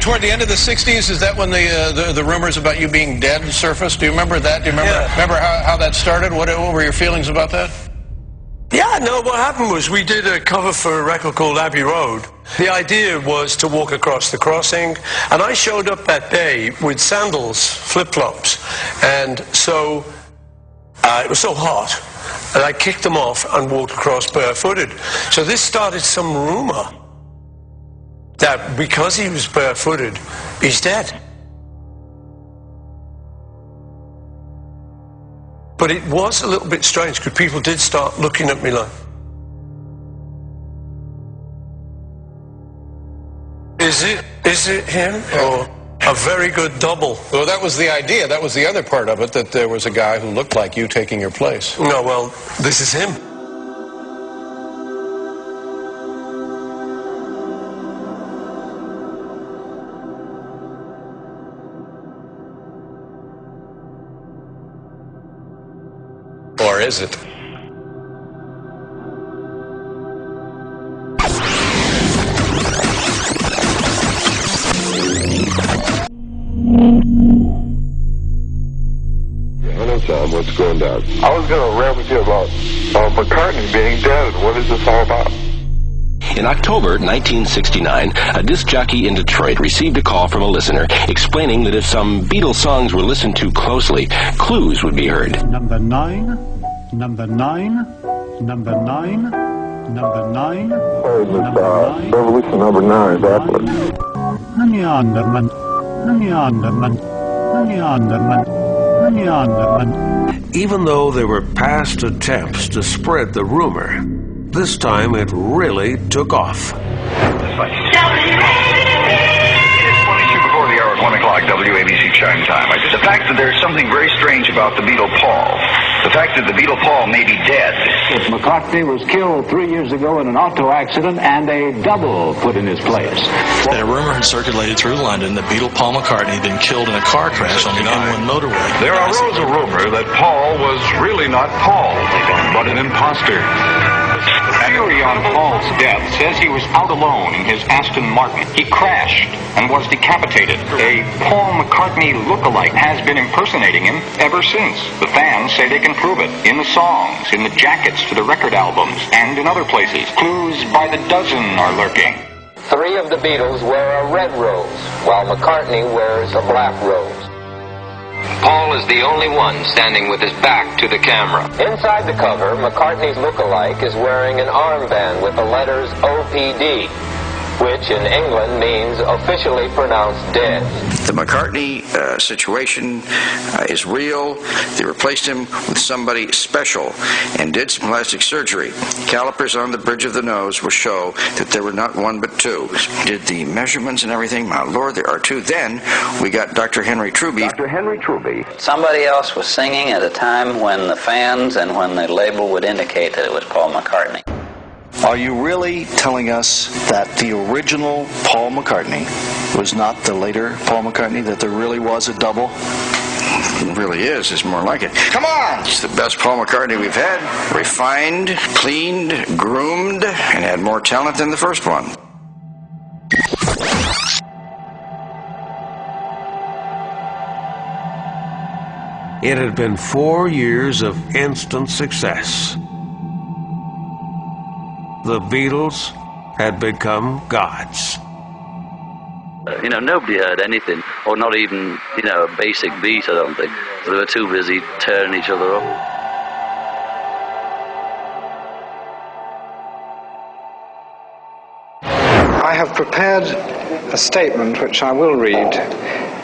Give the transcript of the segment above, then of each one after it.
toward the end of the 60s, is that when the rumors about you being dead surfaced? Do you remember that? Do you remember how that started? What were your feelings about that? Yeah, no, what happened was we did a cover for a record called Abbey Road. The idea was to walk across the crossing, and I showed up that day with sandals, flip-flops, and so it was so hot, and I kicked them off and walked across barefooted. So this started some rumor that because he was barefooted, he's dead. But it was a little bit strange because people did start looking at me like, is it him? Or a very good double? Well, that was the idea. That was the other part of it, that there was a guy who looked like you taking your place. No, well, this is him. Or is it? Hello, Tom. What's going down? I was going to rant with you about McCartney being dead. What is this all about? In October 1969, a disc jockey in Detroit received a call from a listener explaining that if some Beatles songs were listened to closely, clues would be heard. Number 9, number 9, number 9, number 9. Hey, Miss Revolution number 9, exactly. Even though there were past attempts to spread the rumor, this time it really took off. WABC chime time. The fact that there's something very strange about the Beatle Paul. The fact that the Beatle Paul may be dead. McCartney was killed 3 years ago in an auto accident and a double put in his place. And a rumor had circulated through London that Beatle Paul McCartney had been killed in a car crash on the M1 motorway. There arose a rumor that Paul was really not Paul, but an imposter. The theory on Paul's death says he was out alone in his Aston Martin. He crashed and was decapitated. A Paul McCartney look-alike has been impersonating him ever since. The fans say they can prove it in the songs, in the jackets to the record albums, and in other places. Clues by the dozen are lurking. 3 of the Beatles wear a red rose, while McCartney wears a black rose. Paul is the only one standing with his back to the camera. Inside the cover, McCartney's look-alike is wearing an armband with the letters OPD, which in England means officially pronounced dead. The McCartney situation is real. They replaced him with somebody special and did some plastic surgery. Calipers on the bridge of the nose will show that there were not 1 but 2. Did the measurements and everything. My Lord, there are 2. Then we got Dr. Henry Truby. Dr. Henry Truby. Somebody else was singing at a time when the fans and when the label would indicate that it was Paul McCartney. Are you really telling us that the original Paul McCartney was not the later Paul McCartney, that there really was a double? It really is. It's more like it. Come on! It's the best Paul McCartney we've had. Refined, cleaned, groomed, and had more talent than the first one. It had been 4 years of instant success. The Beatles had become gods. Nobody heard anything, or not even, a basic beat, I don't think. They were too busy tearing each other up. I have prepared a statement which I will read,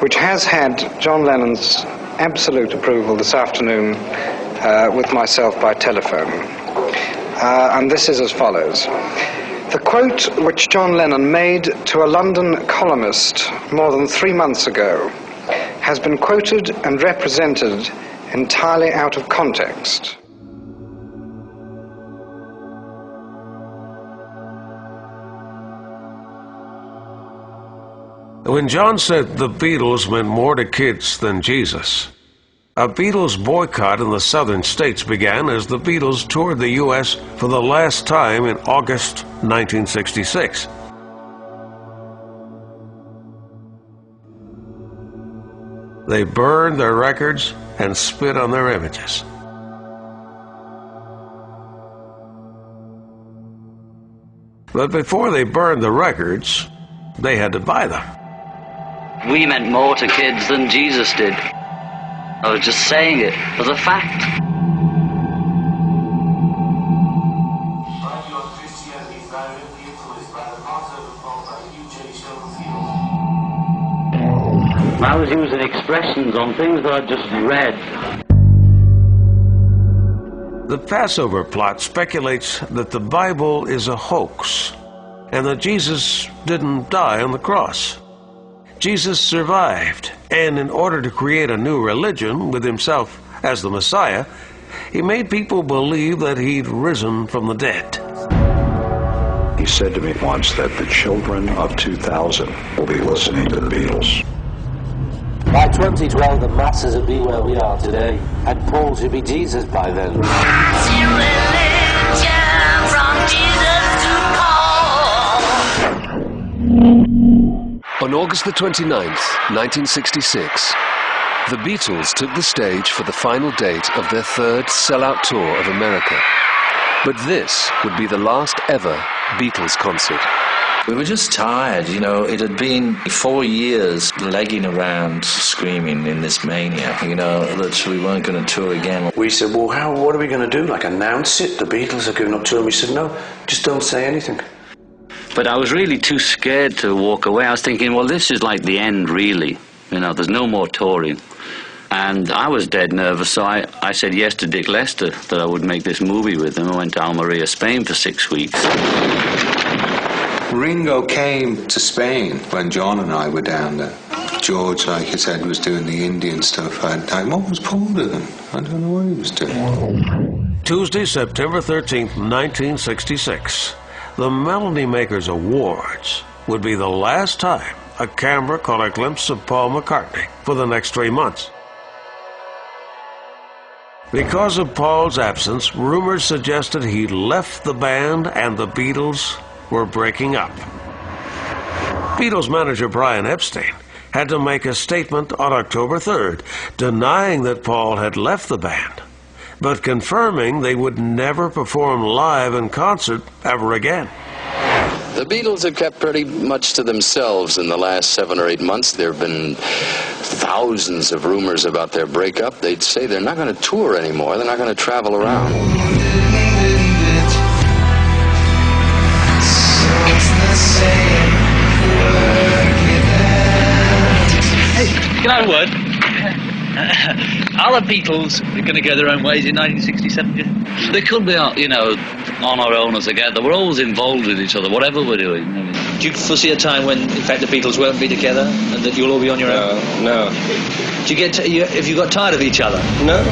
which has had John Lennon's absolute approval this afternoon with myself by telephone. And this is as follows. The quote which John Lennon made to a London columnist more than 3 months ago has been quoted and represented entirely out of context. When John said the Beatles meant more to kids than Jesus, a Beatles boycott in the southern states began as the Beatles toured the U.S. for the last time in August 1966. They burned their records and spit on their images. But before they burned the records, they had to buy them. We meant more to kids than Jesus did. I was just saying it as a fact. I was using expressions on things that I just read. The Passover plot speculates that the Bible is a hoax and that Jesus didn't die on the cross. Jesus survived, and in order to create a new religion with himself as the Messiah, he made people believe that he'd risen from the dead. He said to me once that the children of 2000 will be listening to the Beatles. By 2012, the masses will be where we are today, and Paul should be Jesus by then. On August the 29th, 1966, the Beatles took the stage for the final date of their third sellout tour of America. But this would be the last ever Beatles concert. We were just tired, you know. It had been 4 years legging around screaming in this mania, you know, that we weren't going to tour again. We said, well, what are we going to do? Like, announce it? The Beatles are giving up touring. We said, no, just don't say anything. But I was really too scared to walk away. I was thinking, well, this is like the end, really. You know, there's no more touring. And I was dead nervous, so I said yes to Dick Lester, that I would make this movie with him. I went to Almeria, Spain for 6 weeks. Ringo came to Spain when John and I were down there. George, like you said, was doing the Indian stuff. What was Paul doing? I don't know what he was doing. Tuesday, September 13th, 1966. The Melody Makers Awards would be the last time a camera caught a glimpse of Paul McCartney for the next 3 months. Because of Paul's absence, rumors suggested he'd left the band and the Beatles were breaking up. Beatles manager Brian Epstein had to make a statement on October 3rd denying that Paul had left the band, but confirming they would never perform live in concert ever again. The Beatles have kept pretty much to themselves in the last 7 or 8 months. There have been thousands of rumors about their breakup. They'd say they're not going to tour anymore. They're not going to travel around. Hey, can I have a word? Are the Beatles going to go their own ways in 1967? They could be, you know, on our own or together. We're always involved with each other, whatever we're doing. I mean, do you foresee a time when, in fact, the Beatles won't be together and that you'll all be on your own? No. Do you get? Have you got tired of each other? No.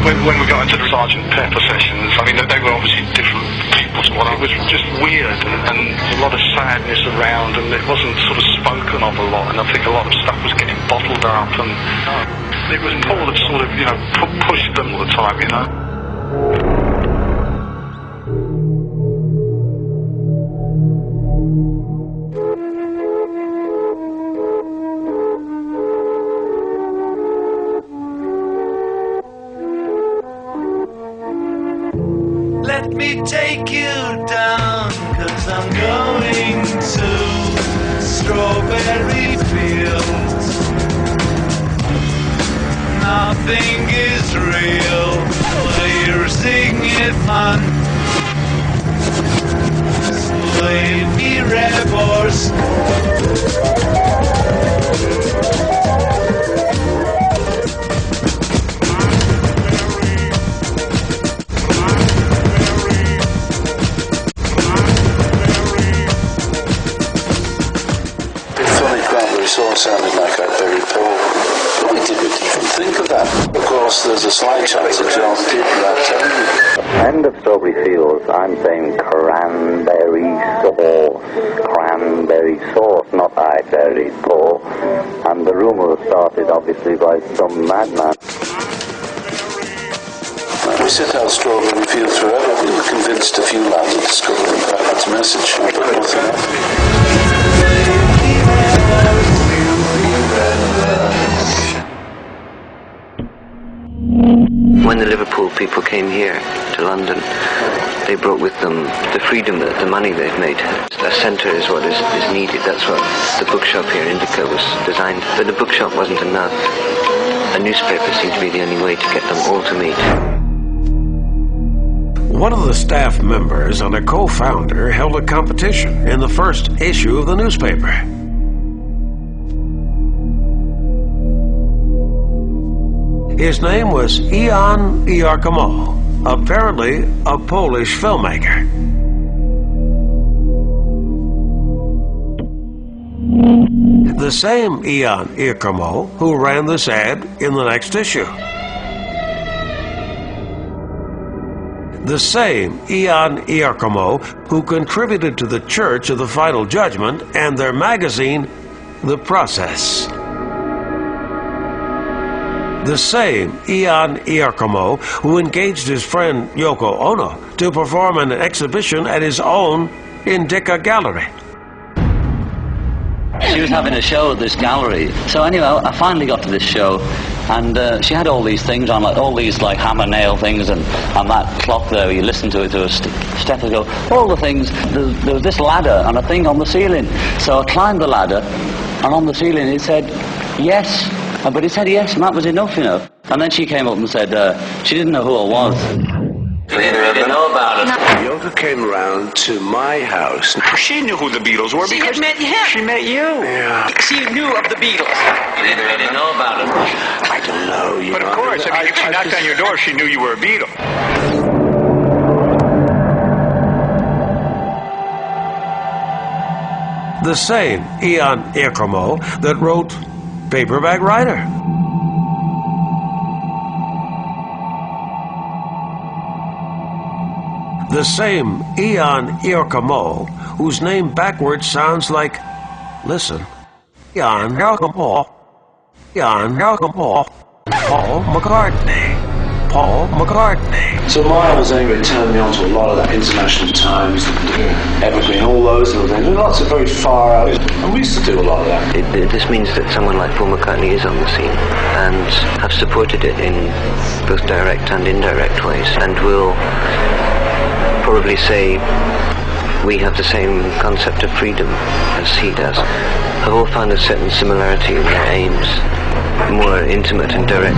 When we got into the Sgt. Pepper sessions, I mean, they were obviously different people to what it was just weird and a lot of sadness around, and it wasn't sort of spoken of a lot, and I think a lot of stuff was getting bottled up, and it was Paul that sort of, you know, pushed them all the time, you know. Let me take you down, 'cause I'm going to strawberry fields. Nothing is real, you're singing it fun. Slavey rebels. Sounded like I'd buried Paul. But we didn't even think of that. Of course, there's a slight chance that John did that telling you. End of Strawberry Fields, I'm saying cranberry sauce, not I buried Paul. And the rumour was started obviously by some madman. We set out strawberry fields forever. We were convinced a few lads had discovered the prophet's message, but nothing else. When the Liverpool people came here to London, they brought with them the freedom, the money they've made. A centre is what is needed. That's what the bookshop here in Indica was designed. But the bookshop wasn't enough. A newspaper seemed to be the only way to get them all to meet. One of the staff members and a co-founder held a competition in the first issue of the newspaper. His name was Jan Iarkomo, apparently a Polish filmmaker. The same Jan Iarkomo who ran this ad in the next issue. The same Jan Iarkomo who contributed to the Church of the Final Judgment and their magazine, The Process. The same Jan Iarkomo who engaged his friend Yoko Ono to perform an exhibition at his own Indica gallery. She was having a show at this gallery. So anyway, I finally got to this show, and she had all these things on, like all these like hammer nail things, and that clock there, you listen to it through a stethoscope, all the things. There was this ladder and a thing on the ceiling. So I climbed the ladder, and on the ceiling it said, yes. But it said yes, and that was enough, you know. And then she came up and said she didn't know who I was. Neither of them know about it. Yoko came round to my house. She knew who the Beatles were because she had met him. She met you. Yeah. She knew of the Beatles. Neither of them know about it. I don't know, But of course, I mean, if she knocked on your door, she knew you were a Beatle. The same Jan Iarkomo that wrote Paperback Writer. The same Jan Iarkomo whose name backwards sounds like, listen, Jan Iarkomo, Paul McCartney. Paul McCartney. So Maya was anyway turning me on to a lot of that International Times, Evergreen, all those little things. Lots of very far out, and we used to do a lot of that. This means that someone like Paul McCartney is on the scene and have supported it in both direct and indirect ways, and will probably say we have the same concept of freedom as he does. Have all found a certain similarity in their aims, more intimate and direct.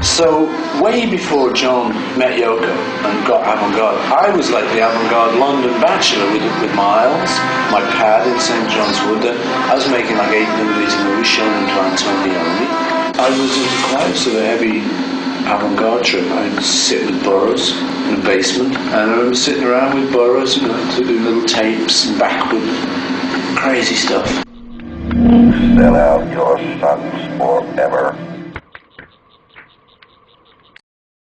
So, way before John met Yoko and got avant-garde, I was like the avant-garde London bachelor with Miles, my pad in St. John's Wood. I was making like 8 movies and we showing them to Antonioni. I was in quite sort of heavy avant-garde trip. I'd sit with Burroughs in the basement, and I remember sitting around with Burroughs, you know, to do little tapes and backward crazy stuff. Sell out your sons forever.